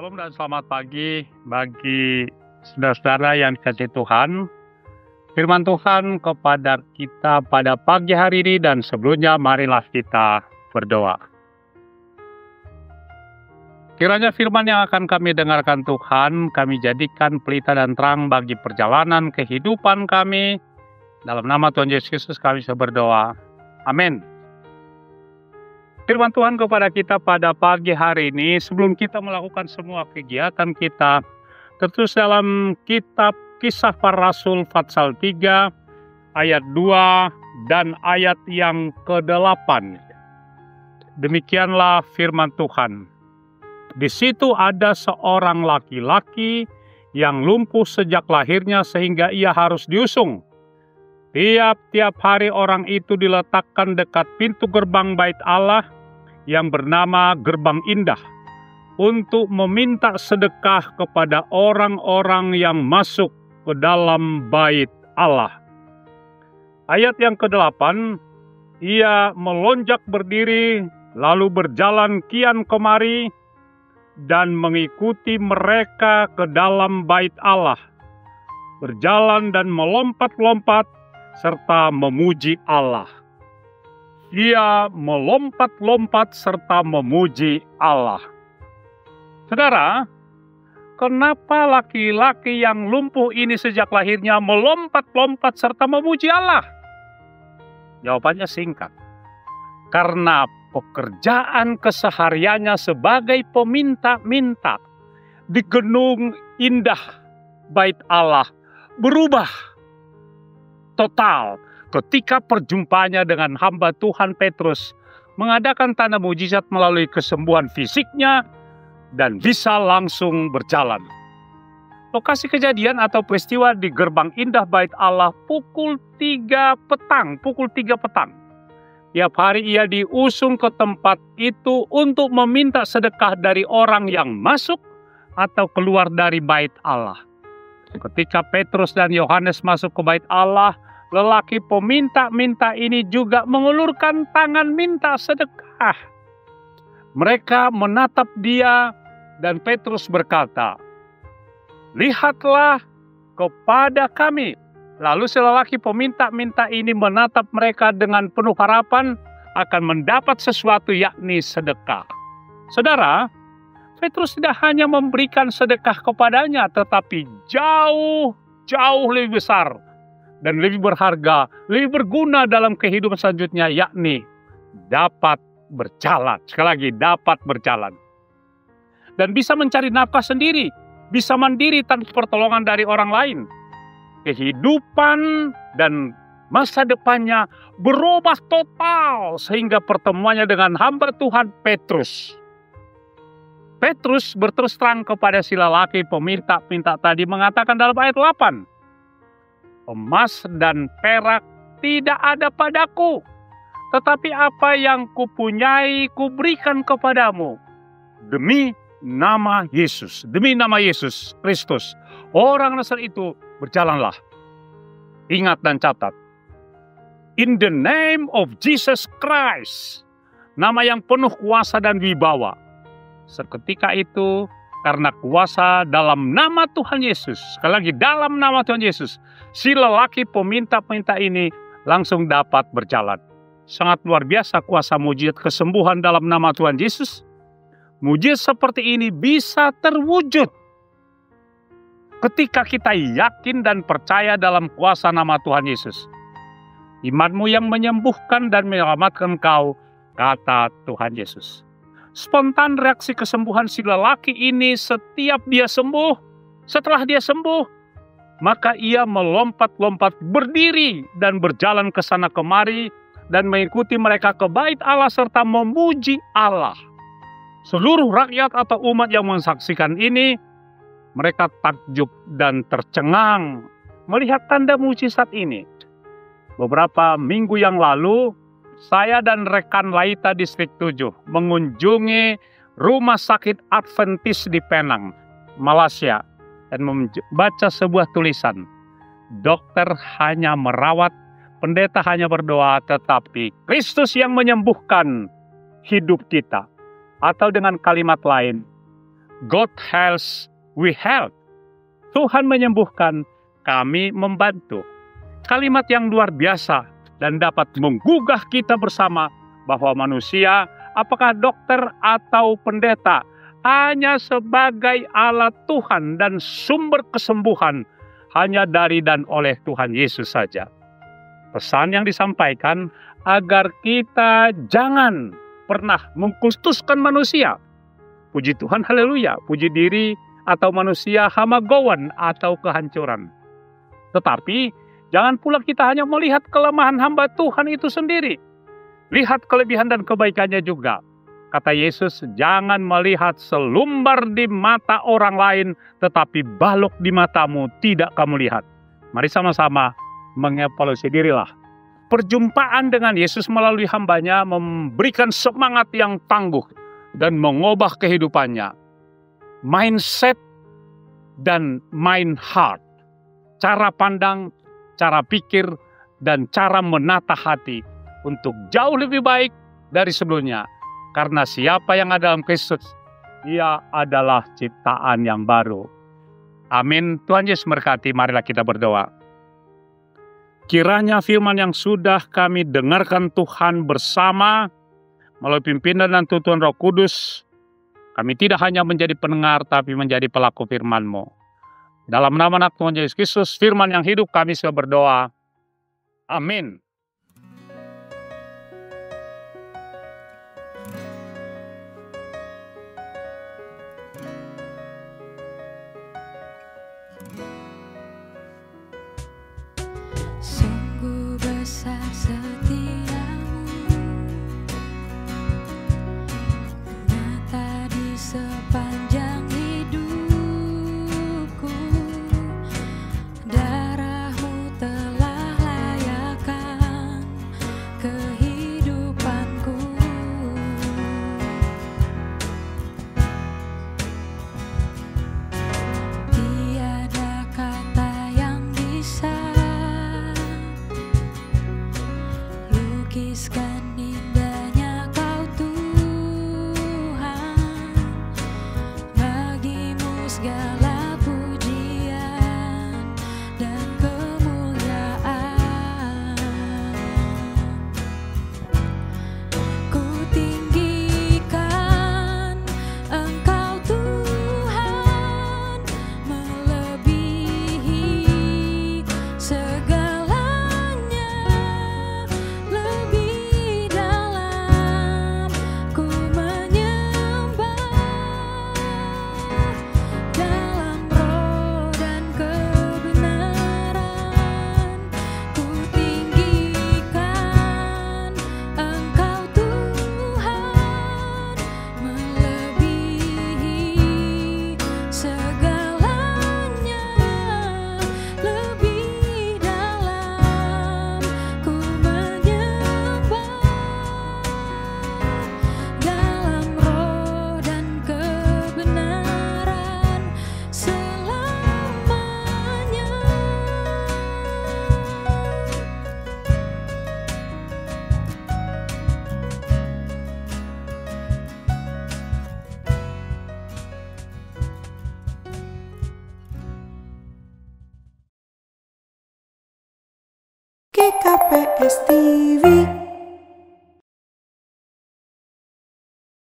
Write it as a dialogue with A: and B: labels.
A: Shalom dan selamat pagi bagi saudara-saudara yang dikasihi Tuhan. Firman Tuhan kepada kita pada pagi hari ini dan sebelumnya marilah kita berdoa. Kiranya firman yang akan kami dengarkan Tuhan, kami jadikan pelita dan terang bagi perjalanan kehidupan kami. Dalam nama Tuhan Yesus Kristus kami berdoa. Amin. Firman Tuhan kepada kita pada pagi hari ini, sebelum kita melakukan semua kegiatan kita, tertulis dalam kitab Kisah Para Rasul pasal 3, ayat 2 dan ayat yang ke-8. Demikianlah firman Tuhan. Di situ ada seorang laki-laki yang lumpuh sejak lahirnya sehingga ia harus diusung. Tiap-tiap hari orang itu diletakkan dekat pintu gerbang bait Allah yang bernama Gerbang Indah untuk meminta sedekah kepada orang-orang yang masuk ke dalam bait Allah. Ayat yang ke-8, ia melonjak berdiri lalu berjalan kian kemari dan mengikuti mereka ke dalam bait Allah, berjalan dan melompat-lompat serta memuji Allah. Ia melompat-lompat serta memuji Allah. Saudara, kenapa laki-laki yang lumpuh ini sejak lahirnya melompat-lompat serta memuji Allah? Jawabannya singkat. Karena pekerjaan kesehariannya sebagai peminta-minta di gedung indah bait Allah berubah total ketika perjumpaannya dengan hamba Tuhan Petrus mengadakan tanda mujizat melalui kesembuhan fisiknya dan bisa langsung berjalan. Lokasi kejadian atau peristiwa di Gerbang Indah Bait Allah pukul 3 petang. Tiap hari ia diusung ke tempat itu untuk meminta sedekah dari orang yang masuk atau keluar dari bait Allah. Ketika Petrus dan Yohanes masuk ke bait Allah, lelaki peminta-minta ini juga mengulurkan tangan minta sedekah. Mereka menatap dia dan Petrus berkata, "Lihatlah kepada kami." Lalu si lelaki peminta-minta ini menatap mereka dengan penuh harapan akan mendapat sesuatu, yakni sedekah. Saudara, Petrus tidak hanya memberikan sedekah kepadanya, tetapi jauh lebih besar dan lebih berharga, lebih berguna dalam kehidupan selanjutnya, yakni dapat berjalan. Sekali lagi, dapat berjalan. Dan bisa mencari nafkah sendiri, bisa mandiri tanpa pertolongan dari orang lain. Kehidupan dan masa depannya berubah total sehingga pertemuannya dengan hamba Tuhan Petrus. Petrus berterus terang kepada si lelaki peminta-minta tadi mengatakan dalam ayat 8, "Emas dan perak tidak ada padaku, tetapi apa yang kupunyai kuberikan kepadamu. Demi nama Yesus Kristus, orang Nazaret itu, berjalanlah." Ingat dan catat. In the name of Jesus Christ. Nama yang penuh kuasa dan wibawa. Seketika itu, karena kuasa dalam nama Tuhan Yesus, sekali lagi dalam nama Tuhan Yesus, si lelaki peminta-minta ini langsung dapat berjalan. Sangat luar biasa kuasa mujizat kesembuhan dalam nama Tuhan Yesus. Mujizat seperti ini bisa terwujud ketika kita yakin dan percaya dalam kuasa nama Tuhan Yesus. Imanmu yang menyembuhkan dan menyelamatkan engkau, kata Tuhan Yesus. Spontan reaksi kesembuhan si lelaki ini setelah dia sembuh, maka ia melompat-lompat berdiri dan berjalan ke sana kemari dan mengikuti mereka ke bait Allah serta memuji Allah. Seluruh rakyat atau umat yang menyaksikan ini, mereka takjub dan tercengang melihat tanda mujizat ini. Beberapa minggu yang lalu, saya dan rekan Laita Distrik 7 mengunjungi Rumah Sakit Adventist di Penang, Malaysia, dan membaca sebuah tulisan. Dokter hanya merawat, pendeta hanya berdoa, tetapi Kristus yang menyembuhkan hidup kita. Atau dengan kalimat lain, God heals, we help. Tuhan menyembuhkan, kami membantu. Kalimat yang luar biasa dan dapat menggugah kita bersama bahwa manusia, apakah dokter atau pendeta, hanya sebagai alat Tuhan dan sumber kesembuhan hanya dari dan oleh Tuhan Yesus saja. Pesan yang disampaikan agar kita jangan pernah mengkultuskan manusia. Puji Tuhan, haleluya. Puji diri atau manusia hamagowan atau kehancuran. Tetapi jangan pula kita hanya melihat kelemahan hamba Tuhan itu sendiri. Lihat kelebihan dan kebaikannya juga. Kata Yesus, jangan melihat selumbar di mata orang lain, tetapi balok di matamu tidak kamu lihat. Mari sama-sama mengevaluasi dirilah. Perjumpaan dengan Yesus melalui hambanya memberikan semangat yang tangguh dan mengubah kehidupannya. Mindset dan mind heart. Cara pandang, cara pikir, dan cara menata hati untuk jauh lebih baik dari sebelumnya. Karena siapa yang ada dalam Kristus, ia adalah ciptaan yang baru. Amin. Tuhan Yesus memberkati. Marilah kita berdoa. Kiranya firman yang sudah kami dengarkan Tuhan bersama, melalui pimpinan dan tuntunan Roh Kudus, kami tidak hanya menjadi pendengar, tapi menjadi pelaku firman-Mu. Dalam nama anak Tuhan Yesus Kristus, firman yang hidup, kami sudah berdoa. Amin.
B: Sungguh besar setiamu, nyata di sepanjang hidupku. Darahmu telah layakkan kehidupanku. Tiada kata yang bisa lukiskan ini